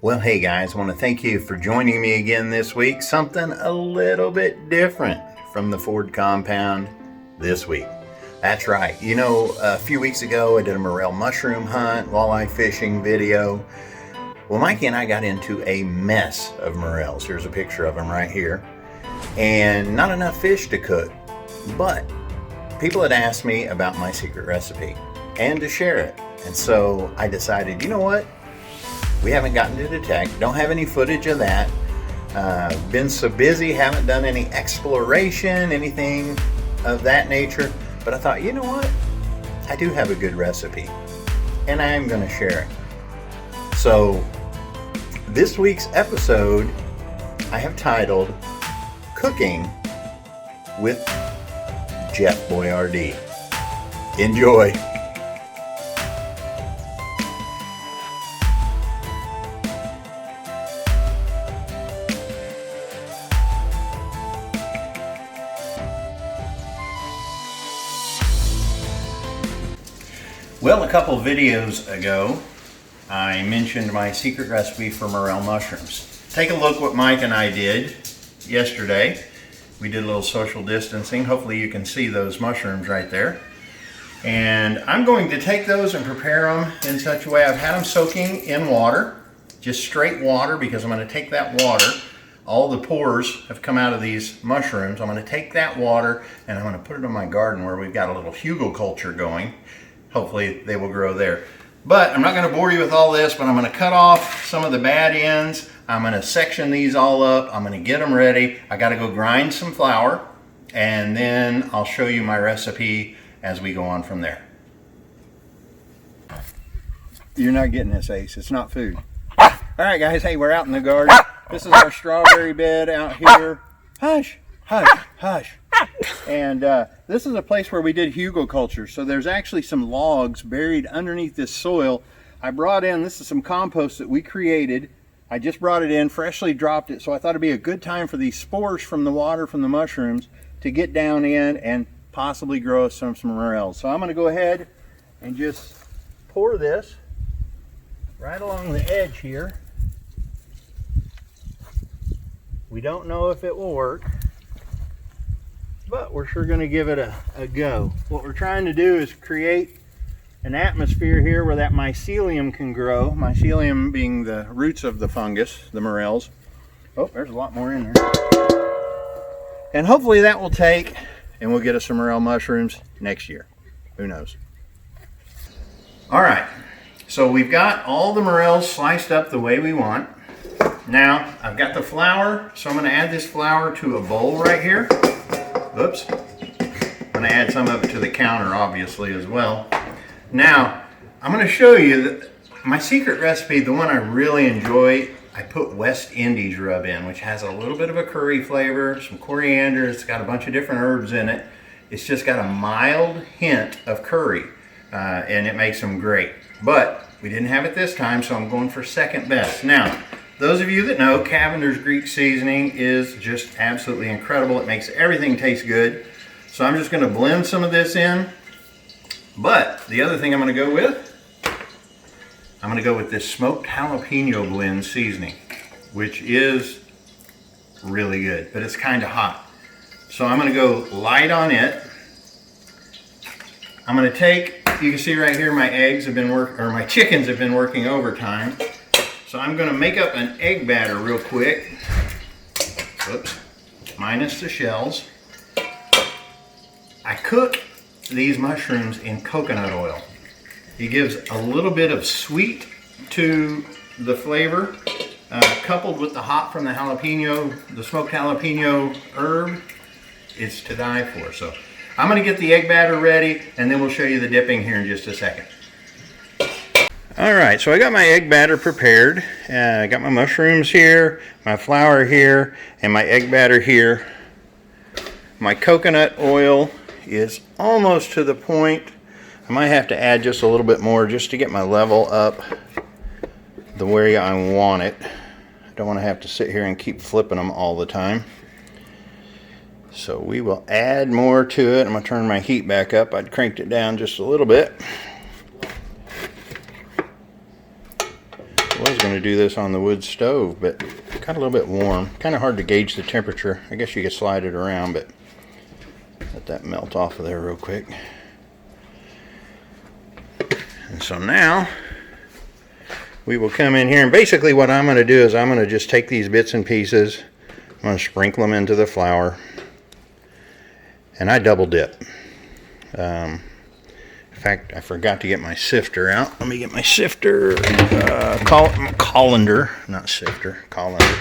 Well, hey guys, I want to thank you for joining me again this week. Something a little bit different from the Ford compound this week. That's right. You know, a few weeks ago I did a morel mushroom hunt, walleye fishing video. Well, Mikey and I got into a mess of morels. Here's a picture of them right here. And not enough fish to cook. But people had asked me about my secret recipe and to share it. And so I decided, you know what? We haven't gotten to detect, don't have any footage of that. Been so busy, haven't done any exploration, anything of that nature. But I thought, you know what? I do have a good recipe and I am going to share it. So this week's episode I have titled Cooking with Jeff Boyardee. Enjoy. Well, a couple videos ago, I mentioned my secret recipe for morel mushrooms. Take a look what Mike and I did yesterday. We did a little social distancing. Hopefully you can see those mushrooms right there. And I'm going to take those and prepare them in such a way. I've had them soaking in water, just straight water, because I'm going to take that water. All the pores have come out of these mushrooms. I'm going to take that water and I'm going to put it in my garden where we've got a little hugelkultur going. Hopefully they will grow there. But I'm not going to bore you with all this, but I'm going to cut off some of the bad ends. I'm going to section these all up. I'm going to get them ready. I got to go grind some flour, and then I'll show you my recipe as we go on from there. You're not getting this, Ace. It's not food. All right, guys. Hey, we're out in the garden. This is our strawberry bed out here. Hush, hush, hush. And this is a place where we did hugelkultur. So there's actually some logs buried underneath this soil. I brought in, this is some compost that we created. I just brought it in, freshly dropped it. So I thought it'd be a good time for these spores from the water from the mushrooms to get down in and possibly grow us some morels. So I'm going to go ahead and just pour this right along the edge here. We don't know if it will work, but we're sure going to give it a go. What we're trying to do is create an atmosphere here where that mycelium can grow. Mycelium being the roots of the fungus, the morels. Oh, there's a lot more in there. And hopefully that will take and we'll get us some morel mushrooms next year. Who knows? All right, so we've got all the morels sliced up the way we want. Now I've got the flour, so I'm going to add this flour to a bowl right here. Oops. I'm going to add some of it to the counter, obviously, as well. Now, I'm going to show you that my secret recipe, the one I really enjoy, I put West Indies rub in, which has a little bit of a curry flavor, some coriander. It's got a bunch of different herbs in it. It's just got a mild hint of curry, and it makes them great. But we didn't have it this time, so I'm going for second best. Now, those of you that know, Cavender's Greek seasoning is just absolutely incredible. It makes everything taste good. So I'm just going to blend some of this in. But the other thing I'm going to go with, I'm going to go with this smoked jalapeno blend seasoning, which is really good, but it's kind of hot. So I'm going to go light on it. I'm going to take, you can see right here, my eggs have been my chickens have been working overtime. So I'm going to make up an egg batter real quick. Oops. Minus the shells. I cook these mushrooms in coconut oil. It gives a little bit of sweet to the flavor, coupled with the hot from the jalapeno, the smoked jalapeno herb. It's to die for. So I'm going to get the egg batter ready, and then we'll show you the dipping here in just a second. All right, so I got my egg batter prepared. I got my mushrooms here, my flour here, and my egg batter here. My coconut oil is almost to the point. I might have to add just a little bit more just to get my level up the way I want it. I don't want to have to sit here and keep flipping them all the time. So we will add more to it. I'm going to turn my heat back up. I'd cranked it down just a little bit. I was going going to do this on the wood stove, but it got a little bit warm. Kind of hard to gauge the temperature. I guess you could slide it around, but let that melt off of there real quick. And so now we will come in here, and basically what I'm going to do is I'm going to just take these bits and pieces, I'm going to sprinkle them into the flour, and I double dip. In fact, I forgot to get my sifter out. Let me get my sifter, colander, not sifter, colander,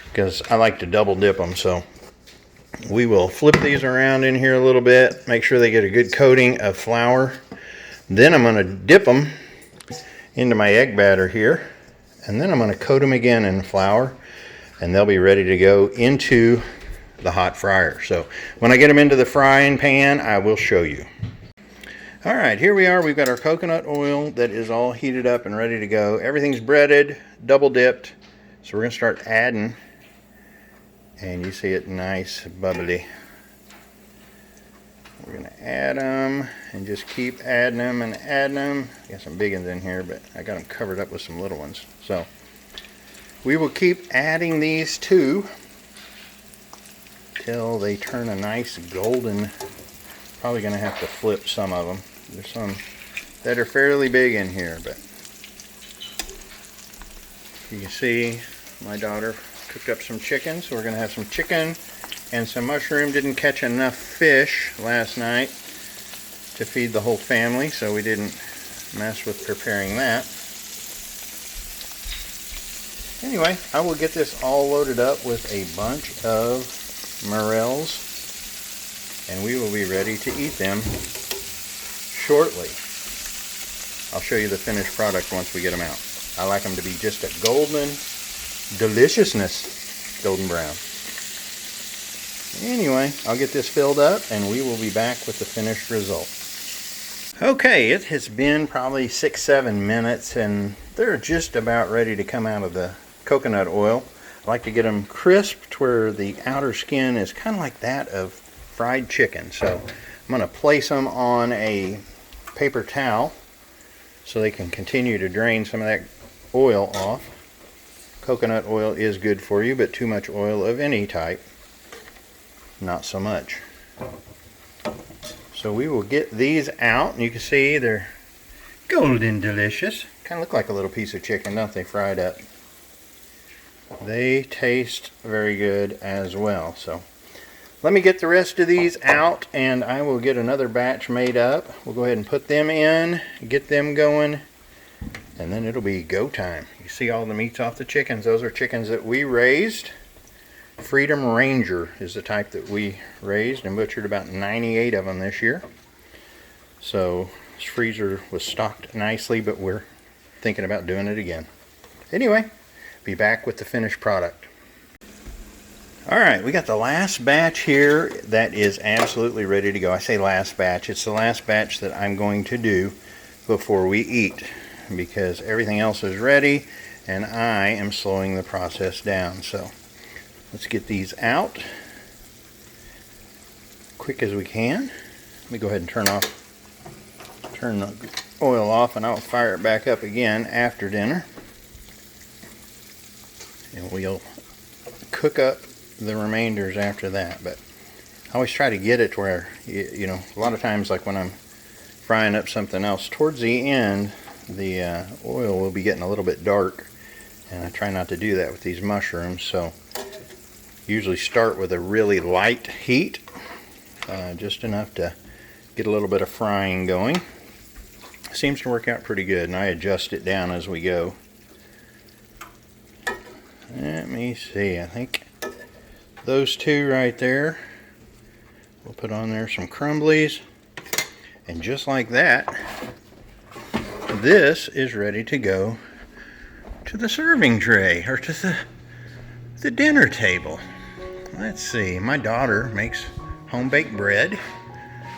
because I like to double dip them. So we will flip these around in here a little bit, make sure they get a good coating of flour. Then I'm going to dip them into my egg batter here, and then I'm going to coat them again in flour, and they'll be ready to go into the hot fryer. So when I get them into the frying pan, I will show you. All right, here we are. We've got our coconut oil that is all heated up and ready to go. Everything's breaded, double dipped. So we're going to start adding, and you see it nice, bubbly. We're going to add them and just keep adding them and adding them. Got some big ones in here, but I got them covered up with some little ones. So we will keep adding these too till they turn a nice golden. Probably going to have to flip some of them. There's some that are fairly big in here, but you can see my daughter cooked up some chicken, so we're going to have some chicken and some mushroom. Didn't catch enough fish last night to feed the whole family, so we didn't mess with preparing that. Anyway, I will get this all loaded up with a bunch of morels, and we will be ready to eat them shortly. I'll show you the finished product once we get them out. I like them to be just a golden deliciousness, golden brown. Anyway, I'll get this filled up and we will be back with the finished result. Okay, it has been probably 6-7 minutes and they're just about ready to come out of the coconut oil. I like to get them crisp to where the outer skin is kind of like that of fried chicken. So I'm going to place them on a paper towel so they can continue to drain some of that oil off. Coconut oil is good for you, but too much oil of any type, not so much. So we will get these out, and you can see they're golden delicious. Kind of look like a little piece of chicken, don't they, fried up? They taste very good as well. So let me get the rest of these out, and I will get another batch made up. We'll go ahead and put them in, get them going, and then it'll be go time. You see all the meats off the chickens. Those are chickens that we raised. Freedom Ranger is the type that we raised and butchered about 98 of them this year. So this freezer was stocked nicely, but we're thinking about doing it again. Anyway, be back with the finished product. Alright, we got the last batch here that is absolutely ready to go. I say last batch, it's the last batch that I'm going to do before we eat, because everything else is ready and I am slowing the process down. So let's get these out quick as we can. Let me go ahead and turn the oil off, and I'll fire it back up again after dinner. And we'll cook up the remainders after that. But I always try to get it to where, you know, a lot of times, like when I'm frying up something else, towards the end the oil will be getting a little bit dark, and I try not to do that with these mushrooms. So usually start with a really light heat, just enough to get a little bit of frying going. Seems to work out pretty good, and I adjust it down as we go. Let me see, I think those two right there, we'll put on there some crumblies, and just like that, this is ready to go to the serving tray, or to the dinner table. Let's see, my daughter makes home-baked bread,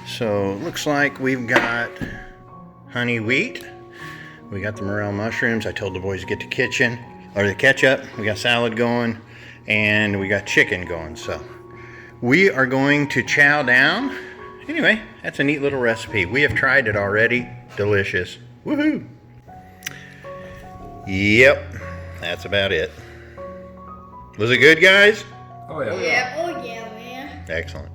so it looks like we've got honey wheat, we got the morel mushrooms. I told the boys to get the ketchup, we got salad going, and we got chicken going. So we are going to chow down. Anyway, that's a neat little recipe. We have tried it already. Delicious. Woohoo! Yep, that's about it. Was it good, guys? Oh yeah. Yeah. Oh yeah, man. Excellent.